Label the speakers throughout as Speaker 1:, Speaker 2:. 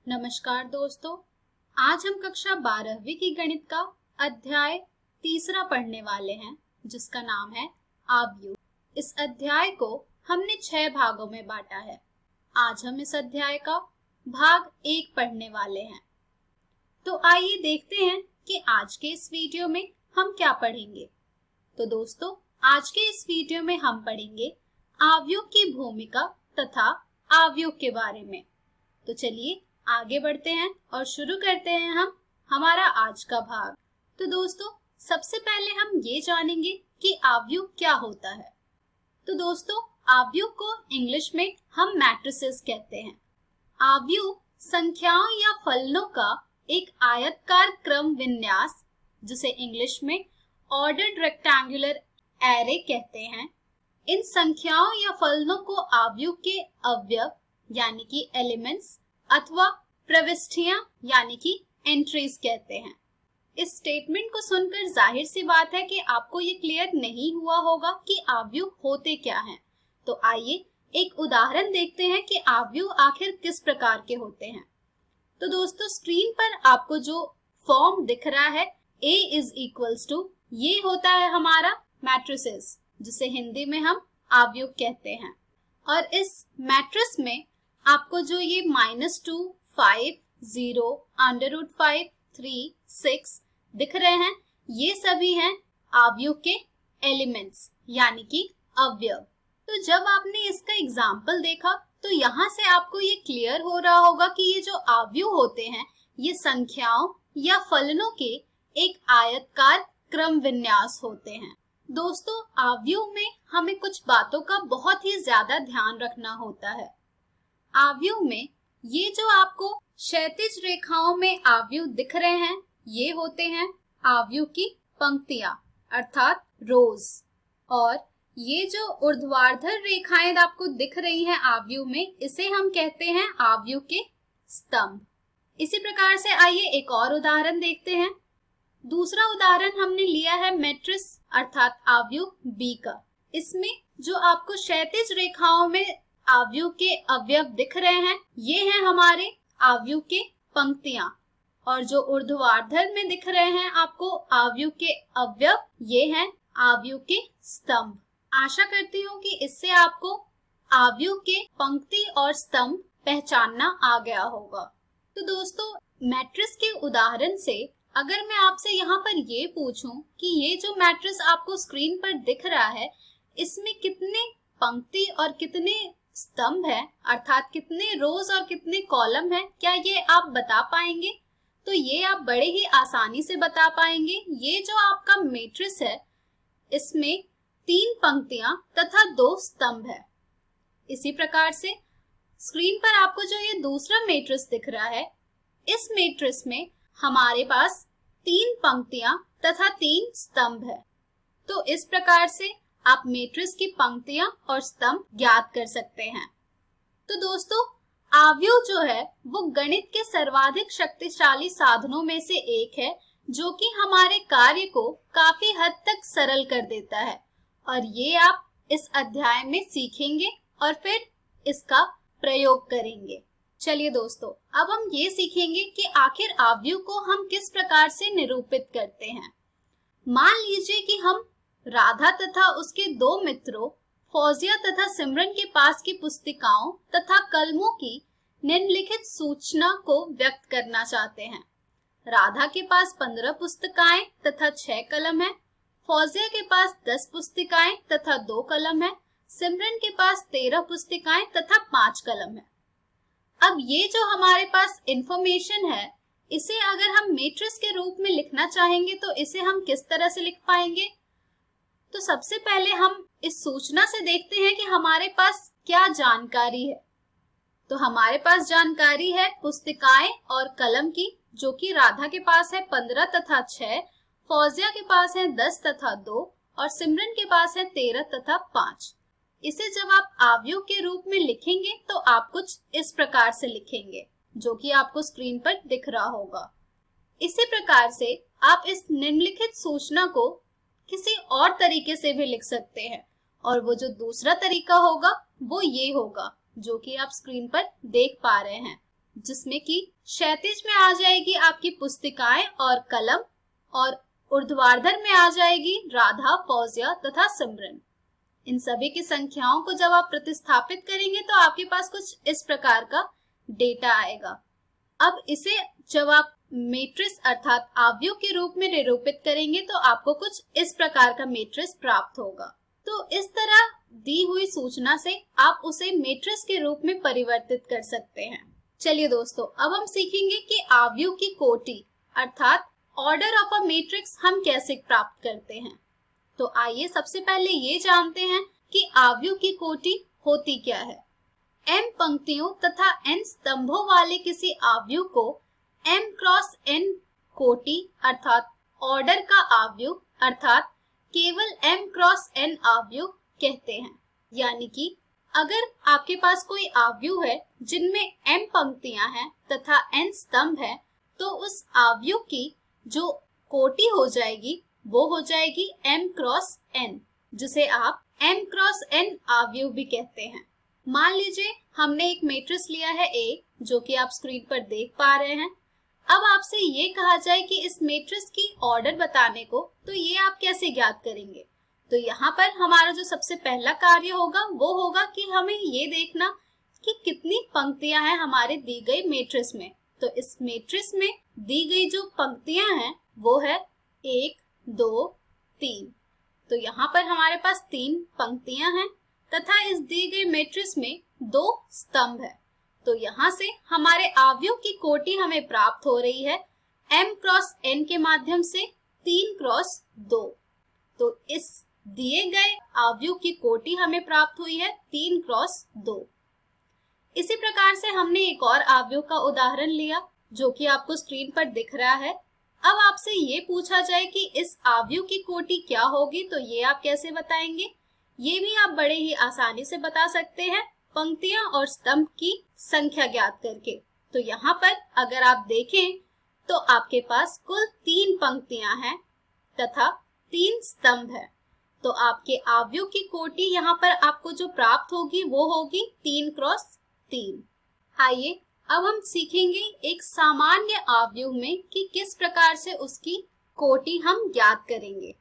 Speaker 1: नमस्कार दोस्तों, आज हम कक्षा 12वीं की गणित का अध्याय 3 पढ़ने वाले हैं जिसका नाम है आव्यूह। इस अध्याय को हमने 6 भागों में बांटा है। आज हम इस अध्याय का भाग 1 पढ़ने वाले हैं। तो आइए देखते हैं कि आज के इस वीडियो में हम क्या पढ़ेंगे। तो दोस्तों, आज के इस वीडियो में हम पढ़ेंगे आव्यूह की भूमिका तथा आव्यूह के बारे में। तो चलिए आगे बढ़ते हैं और शुरू करते हैं हम हमारा आज का भाग। तो दोस्तों, सबसे पहले हम ये जानेंगे कि आव्यूह क्या होता है। तो दोस्तों, आव्यूह को इंग्लिश में हम मैट्रिसेस कहते हैं। आव्यूह संख्याओं या फलनों का एक आयताकार क्रम विन्यास, जिसे इंग्लिश में ऑर्डर्ड रेक्टेंगुलर एरे कहते हैं। इन संख्याओं या फलनों को आव्यूह के अवयव यानी कि एलिमेंट्स अथवा प्रविष्टियां यानी कि एंट्रीज कहते हैं। इस स्टेटमेंट को सुनकर जाहिर सी बात है कि आपको ये क्लियर नहीं हुआ होगा कि आव्यूह होते क्या हैं। तो आइए एक उदाहरण देखते हैं कि आव्यूह आखिर किस प्रकार के होते हैं। तो दोस्तों, स्क्रीन पर आपको जो फॉर्म दिख रहा है A इज इक्वल्स टू, ये होता है हमारा मैट्रिसेस, जिसे हिंदी में हम आव्यूह कहते हैं। और इस मैट्रिस में आपको जो ये -2, 5, 0, √5, 3, 6 दिख रहे हैं, ये सभी हैं आव्यूह के एलिमेंट्स यानी कि अवयव। तो जब आपने इसका एग्जाम्पल देखा तो यहाँ से आपको ये क्लियर हो रहा होगा कि ये जो आव्यूह होते हैं ये संख्याओं या फलनों के एक आयताकार क्रम विन्यास होते हैं। दोस्तों, आव्यूह में हमें कुछ बातों का बहुत ही ज्यादा ध्यान रखना होता है। आव्यूह में ये जो आपको क्षैतिज रेखाओं में आव्यूह दिख रहे हैं, ये होते हैं आव्यूह की पंक्तियां अर्थात रोज। और ये जो ऊर्ध्वाधर रेखाएं आपको दिख रही हैं आव्यूह में, इसे हम कहते हैं आव्यूह के स्तंभ। इसी प्रकार से आइए एक और उदाहरण देखते हैं। दूसरा उदाहरण हमने लिया है मैट्रिस अर्थात आव्यूह B का। इसमें जो आपको क्षैतिज रेखाओं में आव्यूह के अवयव दिख रहे हैं, ये हैं हमारे आव्यूह के पंक्तियां। और जो ऊर्ध्वाधर में दिख रहे हैं आपको आव्यूह के अवयव, ये हैं आव्यूह के स्तंभ। आशा करती हूँ कि इससे आपको आव्यूह के पंक्ति और स्तंभ पहचानना आ गया होगा। तो दोस्तों, मैट्रिस के उदाहरण से अगर मैं आपसे यहाँ पर ये पूछूं कि ये जो मैट्रिस आपको स्क्रीन पर दिख रहा है, इसमें कितने पंक्ति और कितने स्तंभ है अर्थात कितने रोज और कितने कॉलम है, क्या ये आप बता पाएंगे? तो ये आप बड़े ही आसानी से बता पाएंगे। ये जो आपका मैट्रिक्स है, इसमें 3 पंक्तियां तथा 2 स्तंभ है। इसी प्रकार से स्क्रीन पर आपको जो ये दूसरा मैट्रिक्स दिख रहा है, इस मैट्रिक्स में हमारे पास 3 पंक्तियां तथा 3 स्तंभ है। तो इस प्रकार से आप मैट्रिक्स की पंक्तियां और स्तंभ ज्ञात कर सकते हैं। तो दोस्तों, आव्यूह जो है वो गणित के सर्वाधिक शक्तिशाली साधनों में से एक है, जो कि हमारे कार्य को काफी हद तक सरल कर देता है। और ये आप इस अध्याय में सीखेंगे और फिर इसका प्रयोग करेंगे। चलिए दोस्तों, अब हम ये सीखेंगे कि आखिर आव्यूह को हम किस प्रकार से निरूपित करते हैं। मान लीजिए कि हम राधा तथा उसके 2 मित्रों फौजिया तथा सिमरन के पास की पुस्तिकाओं तथा कलमों की निम्नलिखित सूचना को व्यक्त करना चाहते हैं। राधा के पास 15 पुस्तिकाएं तथा 6 कलम है, फौजिया के पास 10 पुस्तिकाएं तथा 2 कलम है, सिमरन के पास 13 पुस्तिकाएं तथा 5 कलम है। अब ये जो हमारे पास इंफॉर्मेशन है, इसे अगर हम मैट्रिक्स के रूप में लिखना चाहेंगे तो इसे हम किस तरह से लिख पाएंगे? तो सबसे पहले हम इस सूचना से देखते हैं कि हमारे पास क्या जानकारी है। तो हमारे पास जानकारी है पुस्तिकाएं और कलम की, जो कि राधा के पास है 15 तथा 6, फौजिया के पास है 10 तथा 2 और सिमरन के पास है 13 तथा 5। इसे जब आप आव्यूह के रूप में लिखेंगे तो आप कुछ इस प्रकार से लिखेंगे, जो कि आपको स्क्रीन पर दिख रहा होगा। इसी प्रकार से आप इस निम्नलिखित सूचना को किसी और तरीके से भी लिख सकते हैं, और वो जो दूसरा तरीका होगा वो ये होगा, जो कि आप स्क्रीन पर देख पा रहे हैं। जिसमें कि क्षैतिज में आ जाएगी आपकी पुस्तिकाएं और कलम, और ऊर्ध्वाधर में आ जाएगी राधा, फौजिया तथा सिमरन। इन सभी की संख्याओं को जब आप प्रतिस्थापित करेंगे तो आपके पास कुछ इस प्रकार का डेटा आएगा। अब इसे जब आप मैट्रिक्स अर्थात आव्यूह के रूप में निरूपित करेंगे तो आपको कुछ इस प्रकार का मैट्रिक्स प्राप्त होगा। तो इस तरह दी हुई सूचना से आप उसे मैट्रिक्स के रूप में परिवर्तित कर सकते हैं। चलिए दोस्तों, अब हम सीखेंगे कि आव्यूह की कोटि अर्थात ऑर्डर ऑफ अ मैट्रिक्स हम कैसे प्राप्त करते हैं। तो आइए सबसे पहले ये जानते हैं कि आव्यूह की कोटि होती क्या है। m पंक्तियों तथा n स्तंभों वाले किसी आव्यूह को m क्रॉस n कोटि अर्थात ऑर्डर का आव्यूह अर्थात केवल m क्रॉस n आव्यूह कहते हैं। यानी कि अगर आपके पास कोई आव्यूह है जिनमें m पंक्तियां हैं तथा n स्तंभ है, तो उस आव्यूह की जो कोटि हो जाएगी वो हो जाएगी m क्रॉस n, जिसे आप m क्रॉस n आव्यूह भी कहते हैं। मान लीजिए हमने एक मैट्रिक्स लिया है A, जो कि आप स्क्रीन पर देख पा रहे हैं। अब आपसे ये कहा जाए कि इस मैट्रिक्स की ऑर्डर बताने को, तो ये आप कैसे ज्ञात करेंगे। तो यहाँ पर हमारा जो सबसे पहला कार्य होगा वो होगा कि हमें ये देखना कि कितनी पंक्तियां हैं हमारे दी गई मैट्रिक्स में। तो इस मैट्रिक्स में दी गई जो पंक्तियां हैं वो है 1, 2, 3। तो यहाँ पर हमारे पास 3 पंक्तियां हैं तथा इस दी गई मैट्रिक्स में 2 स्तंभ है। तो यहाँ से हमारे आव्यूह की कोटि हमें प्राप्त हो रही है m क्रॉस n के माध्यम से 3 क्रॉस 2। तो इस दिए गए आव्यूह की कोटि हमें प्राप्त हुई है 3 क्रॉस 2। इसी प्रकार से हमने एक और आव्यूह का उदाहरण लिया जो कि आपको स्क्रीन पर दिख रहा है। अब आपसे ये पूछा जाए कि इस आव्यूह की कोटि क्या होगी, तो ये आप कैसे बताएंगे। ये भी आप बड़े ही आसानी से बता सकते हैं पंक्तियां और स्तंभ की संख्या ज्ञात करके। तो यहाँ पर अगर आप देखें तो आपके पास कुल 3 पंक्तियां हैं तथा 3 स्तंभ है। तो आपके आव्यूह की कोटि यहाँ पर आपको जो प्राप्त होगी वो होगी 3 क्रॉस 3। आइए अब हम सीखेंगे एक सामान्य आव्यूह में कि किस प्रकार से उसकी कोटि हम ज्ञात करेंगे।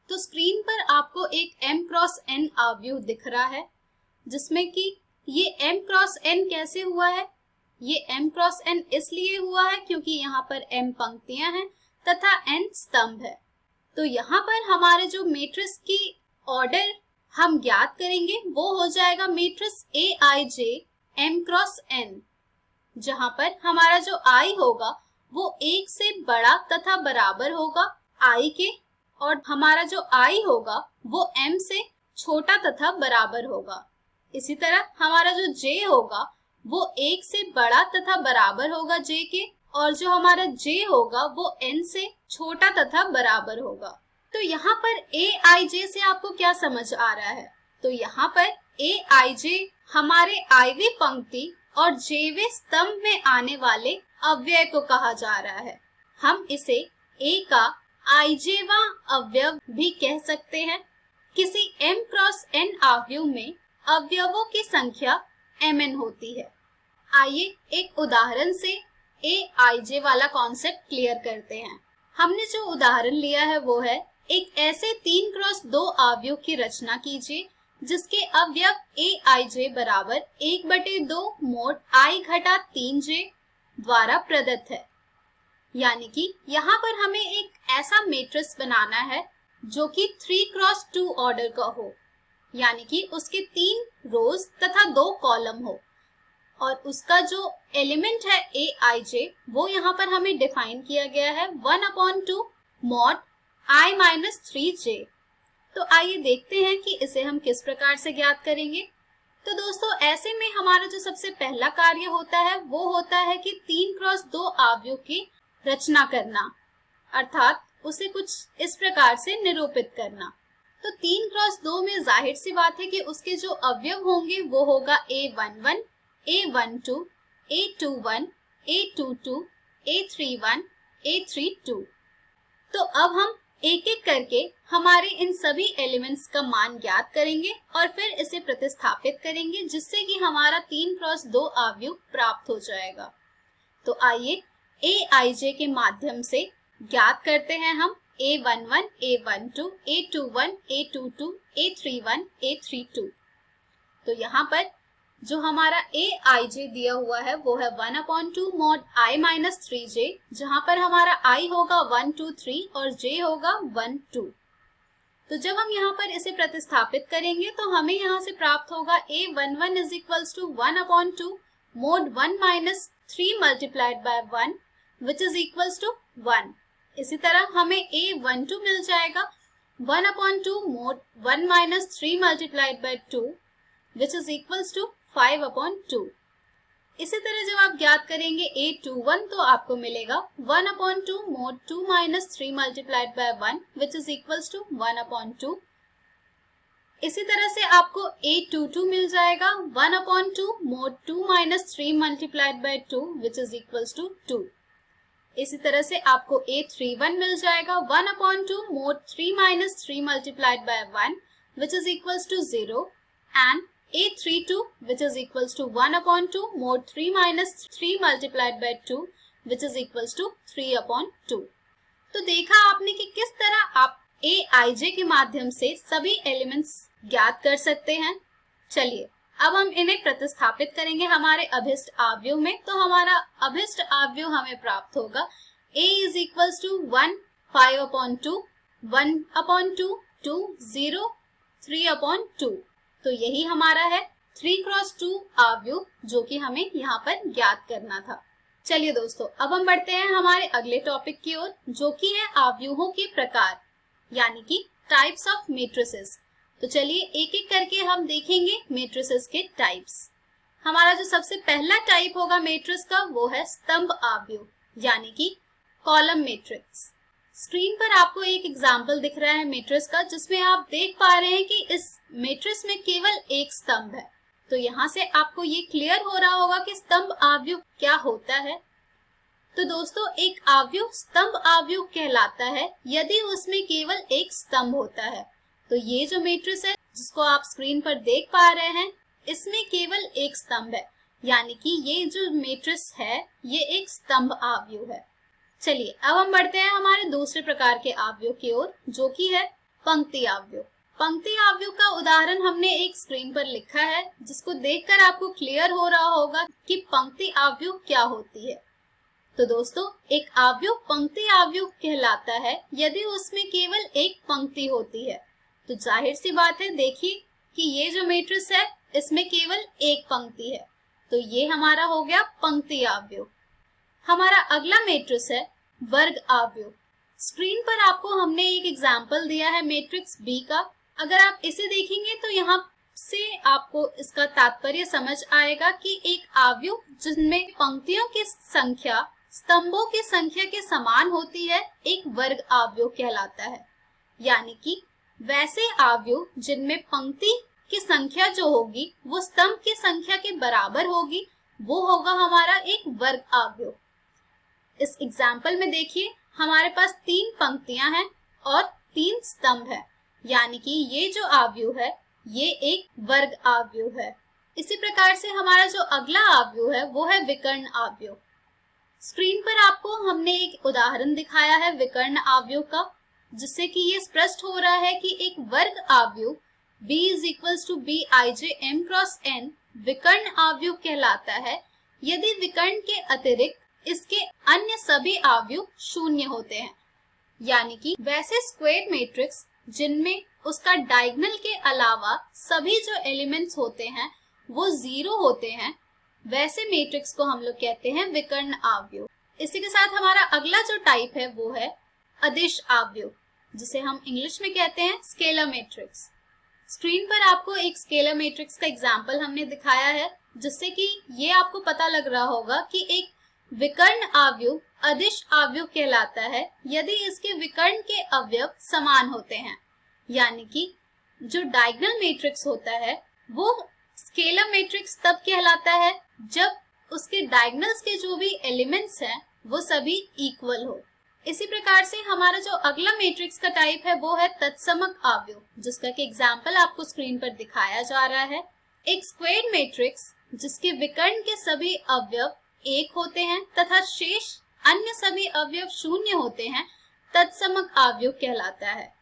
Speaker 1: तो स्क्रीन पर आपको एक m क्रॉस n आव्यूह दिख रहा है, जिसमें कि ये m क्रॉस n कैसे हुआ है। ये m क्रॉस n इसलिए हुआ है क्योंकि यहाँ पर m पंक्तियां हैं तथा n स्तंभ है। तो यहाँ पर हमारे जो मैट्रिक्स की ऑर्डर हम ज्ञात करेंगे वो हो जाएगा matrix aij m cross n, जहाँ पर हमारा जो i होगा वो 1 से बड़ा तथा बराबर होगा i के, और हमारा जो i होगा वो m से छोटा तथा बराबर होगा। इसी तरह हमारा जो j होगा वो 1 से बड़ा तथा बराबर होगा j के, और जो हमारा j होगा वो n से छोटा तथा बराबर होगा। तो यहाँ पर aij से आपको क्या समझ आ रहा है। तो यहाँ पर aij हमारे iवीं पंक्ति और jवें स्तंभ में आने वाले अव्यय को कहा जा रहा है। हम इसे a का ijवां अवयव भी कह सकते हैं। किसी m क्रॉस n आव्यूह में अवयवों की संख्या mn होती है। आइए एक उदाहरण से aij वाला कॉन्सेप्ट क्लियर करते हैं। हमने जो उदाहरण लिया है वो है एक ऐसे 3 क्रॉस 2 आव्यूह की रचना कीजिए जिसके अवयव aij बराबर 1/2 मोड i घटा 3j द्वारा प्रदत्त है। यानी कि यहाँ पर हमें एक ऐसा मैट्रिक्स बनाना है जो कि 3 क्रॉस 2 ऑर्डर का हो, यानी कि उसके 3 रोज तथा 2 कॉलम हो, और उसका जो एलिमेंट है aij वो यहाँ पर हमें डिफाइन किया गया है 1/2 मॉड i-3j। तो आइए देखते हैं कि इसे हम किस प्रकार से ज्ञात करेंगे। तो दोस्तों, ऐसे में हमारा जो सबसे पहला कार्य होता है वो होता है कि 3 क्रॉस 2 आव्यूह की रचना करना, अर्थात उसे कुछ इस प्रकार से निरूपित करना। तो 3 क्रॉस 2 में जाहिर सी बात है कि उसके जो अवयव होंगे वो होगा a11, a12, a21, a22, a31, a32। तो अब हम एक एक करके हमारे इन सभी एलिमेंट्स का मान ज्ञात करेंगे और फिर इसे प्रतिस्थापित करेंगे, जिससे कि हमारा 3 क्रॉस 2 आव्यूह प्राप्त हो जाएगा। तो आइए aij के माध्यम से ज्ञात करते हैं हम a11, a12, a21, a22, a31, a32। तो यहाँ पर जो हमारा aij दिया हुआ है वो है 1/2 mod I minus 3j, जहां पर हमारा I होगा 1, 2, 3 और j होगा 1, 2। तो जब हम यहाँ पर इसे प्रतिस्थापित करेंगे तो हमें यहाँ से प्राप्त होगा a11 is equals to 1/2 mod 1 minus 3 multiplied by 1 which is equals to 1। इसी तरह हमें a12 मिल जाएगा 1/2 mod 1 minus 3 multiplied by 2 which is equals to 5/2। इसी तरह जब आप ज्ञात करेंगे a21 तो आपको मिलेगा 1/2 mod 2 minus 3 multiplied by 1 which is equals to 1/2। इसी तरह से आपको a22 मिल जाएगा 1/2 mod 2 minus 3 multiplied by 2 which is equals to 2। इसी तरह से आपको a31 मिल जाएगा 1/2 mod 3 minus 3 multiplied by 1 which is equals to 0 and a32 which is equals to 1/2 mod 3 minus 3 multiplied by 2 which is equals to 3/2। तो देखा आपने कि किस तरह आप aij के माध्यम से सभी एलिमेंट्स ज्ञात कर सकते हैं। चलिए अब हम इन्हें प्रतिस्थापित करेंगे हमारे अभिष्ट आव्यूह में। तो हमारा अभिष्ट आव्यूह हमें प्राप्त होगा a is equals to 1, 5/2, 1/2, 2, 0, 3/2। तो यही हमारा है 3x2 आव्यूह जो कि हमें यहाँ पर ज्ञात करना था। चलिए दोस्तों अब हम बढ़ते हैं हमारे अगले टॉपिक की ओर जो कि है आव्यूहों के प्रकार यानी कि टाइप्स ऑफ मैट्रिसेस। तो चलिए एक एक करके हम देखेंगे मैट्रिसेस के टाइप्स। हमारा जो सबसे पहला टाइप होगा मैट्रिक्स का वो है स्तंभ आव्यूह यानी कि कॉलम मैट्रिक्स। स्क्रीन पर आपको एक एग्जाम्पल दिख रहा है मैट्रिक्स का जिसमें आप देख पा रहे हैं कि इस मैट्रिक्स में केवल एक स्तंभ है। तो यहाँ से आपको ये क्लियर हो रहा होगा कि स्तंभ आव्यूह क्या होता है। तो दोस्तों एक आव्यूह स्तंभ आव्यूह कहलाता है यदि उसमें केवल एक स्तंभ होता है। तो ये जो मैट्रिक्स है जिसको आप स्क्रीन पर देख पा रहे हैं इसमें केवल एक स्तंभ है यानी कि ये जो मैट्रिक्स है ये एक स्तंभ आव्यूह है। चलिए अब हम बढ़ते हैं हमारे दूसरे प्रकार के आव्यूह की ओर जो कि है पंक्ति आव्यूह। पंक्ति आव्यूह का उदाहरण हमने एक स्क्रीन पर लिखा है जिसको देखकर आपको क्लियर हो रहा होगा कि पंक्ति आव्यूह क्या होती है। तो दोस्तों एक आव्यूह पंक्ति आव्यूह कहलाता है यदि उसमें केवल एक पंक्ति होती है। तो जाहिर सी बात है देखिए कि ये जो मैट्रिक्स है इसमें केवल एक पंक्ति है। तो ये हमारा हो गया पंक्ति आव्यूह। हमारा अगला मैट्रिक्स है वर्ग आव्यूह। स्क्रीन पर आपको हमने एक एग्जाम्पल दिया है मैट्रिक्स बी का। अगर आप इसे देखेंगे तो यहाँ से आपको इसका तात्पर्य समझ आएगा कि एक आव्यूह जिसमें पंक्तियों की संख्या स्तंभों की संख्या के समान होती है एक वर्ग आव्यूह कहलाता है। यानी कि वैसे आव्यूह जिनमें पंक्ति की संख्या जो होगी वो स्तंभ की संख्या के बराबर होगी वो होगा हमारा एक वर्ग आव्यूह। इस एग्जाम्पल में देखिए हमारे पास 3 पंक्तियां हैं और 3 स्तंभ है यानी कि ये जो आव्यूह है ये एक वर्ग आव्यूह है। इसी प्रकार से हमारा जो अगला आव्यूह है वो है विकर्ण आव्यूह। स्क्रीन पर आपको हमने एक उदाहरण दिखाया है विकर्ण आव्यूह का जिससे कि ये स्पष्ट हो रहा है कि एक वर्ग आव्यूह b is equals to bij m cross n विकर्ण आव्यूह कहलाता है यदि विकर्ण के अतिरिक्त इसके अन्य सभी आव्यूह शून्य होते हैं। यानी कि वैसे स्क्वायर मैट्रिक्स जिनमें उसका डायगोनल के अलावा सभी जो एलिमेंट्स होते हैं वो 0 होते हैं वैसे मैट्रिक्स को हम लोग कहते हैं विकर्ण आव्यूह। इसी के साथ हमारा अगला जो टाइप है वो है अदिश आव्यूह जिसे हम इंग्लिश में कहते हैं स्केलर मैट्रिक्स। स्क्रीन पर आपको एक स्केलर मैट्रिक्स का एग्जाम्पल हमने दिखाया है जिससे कि ये आपको पता लग रहा होगा कि एक विकर्ण आव्यूह अदिश आव्यूह कहलाता है यदि इसके विकर्ण के अवयव समान होते हैं। यानी कि जो डायगोनल मैट्रिक्स होता है वो स्केलर मैट्रिक्स तब कहलाता है जब उसके डायगोनल्स के जो भी एलिमेंट्स हैं वो सभी इक्वल हो। इसी प्रकार से हमारा जो अगला मैट्रिक्स का टाइप है वो है तत्समक आव्यूह जिसका कि एग्जाम्पल आपको स्क्रीन पर दिखाया जा रहा है। एक स्क्वायर मैट्रिक्स जिसके विकर्ण के सभी अवयव 1 होते हैं तथा शेष अन्य सभी अवयव 0 होते हैं, तत्समक अवयव कहलाता है।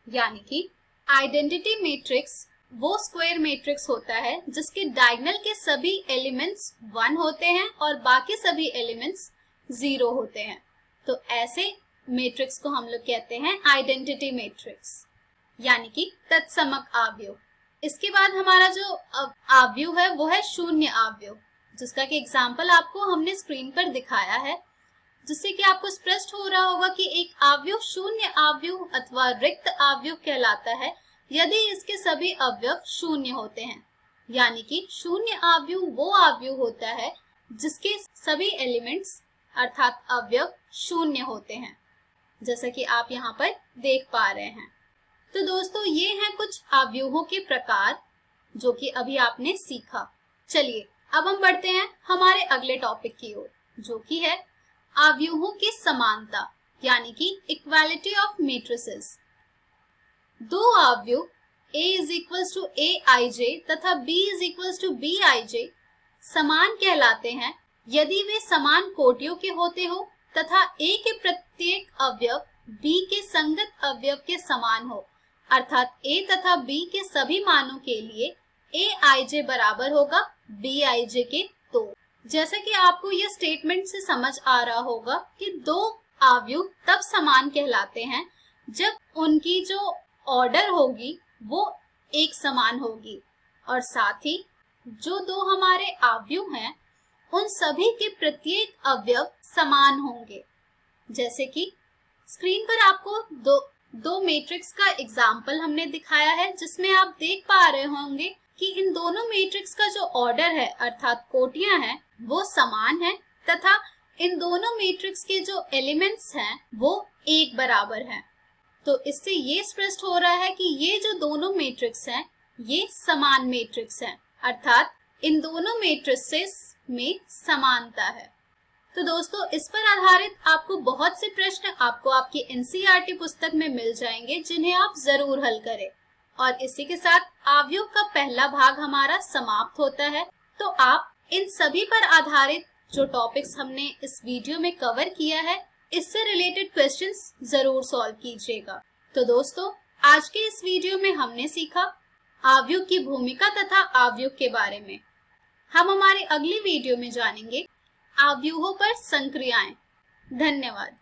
Speaker 1: यानी कि आइडेंटिटी मैट्रिक्स वो स्क्वायर मैट्रिक्स होता है जिसके डायगोनल के सभी एलिमेंट्स 1 होते हैं और बाकी सभी एलिमेंट्स 0 होते हैं। तो ऐसे मैट्रिक्स को हम लोग कहते हैं आइडेंटिटी मैट्रिक्स, यानी कि तत्समक अवयव। इसके बाद हमारा जो अवयव है वो है शून्य अवयव, जिसका कि एग्जाम्पल आपको हमने स्क्रीन पर दिखाया है, जिससे कि आपको स्पष्ट हो रहा होगा कि एक अवयव शून्य अवयव अथवा रिक्त अवयव कहलाता है यदि इसके सभी अवयव 0 होते हैं। यानी कि शून्य अवयव वो अवयव होता है जिसके सभी एलिमेंट्स अर्थात अवयव 0 होते हैं, जैसा कि आप यहाँ पर देख पा रहे हैं। तो दोस्तों ये हैं कुछ अवयवों के प्रकार जो कि अभी आपने सीखा। चलिए अब हम बढ़ते हैं हमारे अगले टॉपिक की ओर, जो कि है अवयवों की समानता, यानी कि इक्वालिटी ऑफ मैट्रिसेस। दो अवयव A is equals to Aij तथा B is equals to Bij समान कहलाते हैं यदि वे समान कोटियों के होते हो तथा A के प्रत्येक अवयव B के संगत अवयव के समान हो, अर्थात A तथा B के सभी मानों के लिए Aij बराबर होगा Bij के 2। जैसा कि आपको यह स्टेटमेंट से समझ आ रहा होगा कि दो अवयव तब समान कहलाते हैं जब उनकी जो ऑर्डर होगी वो एक समान होगी और साथ ही जो दो हमारे अवयव हैं उन सभी के प्रत्येक अवयव समान होंगे। जैसे कि स्क्रीन पर आपको दो मैट्रिक्स का एग्जाम्पल हमने दिखाया है, जिसमें आप देख पा रहे होंगे कि इन दोनों मैट्रिक्स का जो ऑर्डर है अर्थात कोटियां हैं वो समान है तथा इन दोनों मैट्रिक्स के जो एलिमेंट्स हैं वो एक बराबर हैं। तो इससे ये स्पष्ट हो रहा है कि ये जो दोनों मैट्रिक्स हैं ये समान मैट्रिक्स हैं, अर्थात इन दोनों मैट्रिसेस में समानता है। तो दोस्तों इस पर आधारित आपको बहुत से प्रश्न आपको आपकी एनसीईआरटी पुस्तक में मिल जाएंगे जिन्हें आप जरूर हल करें। और इसी के साथ अवयव का पहला भाग हमारा समाप्त होता है। तो आप इन सभी पर आधारित जो टॉपिक्स हमने इस वीडियो में कवर किया है इससे रिलेटेड क्वेश्चंस जरूर सॉल्व कीजिएगा। तो दोस्तों आज के इस वीडियो में हमने सीखा अवयव की भूमिका तथा अवयव के बारे में। हम हमारे अगली वीडियो में जानेंगे अवयवों पर संक्रियाएं। धन्यवाद।